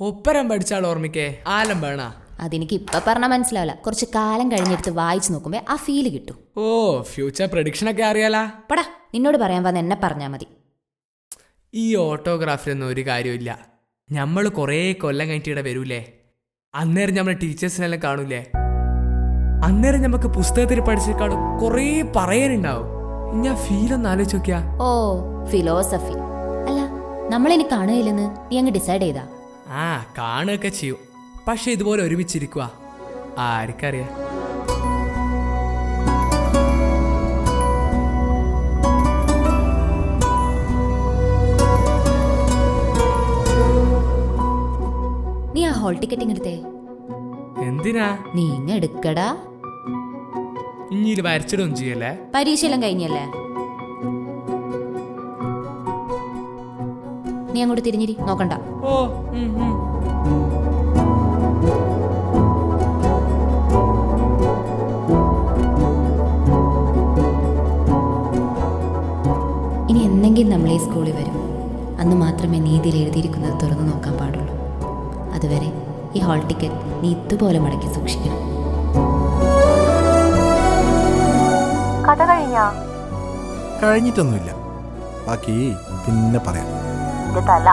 ഒപ്പരം പഠിച്ചാൽ ഓർമ്മിക്കേ ആലം വേണ. അതെനിക്ക് ഇപ്പൊ പറഞ്ഞാൽ മനസ്സിലാവില്ല. കുറച്ച് കാലം കഴിഞ്ഞെടുത്ത് വായിച്ചു നോക്കുമ്പോ ആ ഫീല് കിട്ടും. ഓ ഫ്യൂച്ചർ പ്രഡിക്ഷൻ ഒക്കെ അറിയാലാ. പടാ, നിന്നോട് പറയാൻ വന്ന് എന്നെ പറഞ്ഞാ മതി. ഈ ഓട്ടോഗ്രാഫിലൊന്നും ഒരു കാര്യമില്ല. നമ്മൾ കുറേ കൊല്ലം കഴിഞ്ഞിട്ട് ഇവിടെ വരൂലേ, അന്നേരം നമ്മളെ ടീച്ചേഴ്സിനെല്ലാം കാണൂലേ, അന്നേരം നമുക്ക് പുസ്തകത്തിൽ പഠിച്ചേക്കാളും കുറേ പറയാനുണ്ടാവും. ഞാൻ ഫീലൊന്ന് ആലോചിച്ച് നോക്കിയാ. ഓ ഫിലോസഫി അല്ല, നമ്മളിനി കാണുകയില്ലെന്ന് നീ അങ്ങ് ഡിസൈഡ് ചെയ്താ? ആ കാണുകയൊക്കെ ചെയ്യും, പക്ഷെ ഇതുപോലെ ഒരുമിച്ചിരിക്കുക ആർക്കറിയാം. നീ ആ ഹോൾ ടിക്കറ്റിംഗ് എടുത്തേ. എന്തിനാ? നീ ഇങ്ങ് എടുക്കടാ. ഇനി വരച്ചിടും ചെയ്യല്ലേ? പരീക്ഷയെല്ലാം കഴിഞ്ഞല്ലേ? നീ അങ്ങോട്ട് തിരിഞ്ഞിരി, നോക്കണ്ട. ഓ ഇനി എന്തെങ്കിലും നമ്മൾ ഈ സ്കൂളിൽ വരും, അന്ന് മാത്രമേ നീതിയിൽ എഴുതിയിരിക്കുന്നത് തുറന്നു നോക്കാൻ പാടുള്ളൂ. അതുവരെ ഈ ഹാൾ ടിക്കറ്റ് നീ ഇതുപോലെ മടക്കി സൂക്ഷിക്കണം. കഥ കഴിഞ്ഞിട്ടൊന്നുമില്ല, ബാക്കി പിന്നെ പറയാം. തല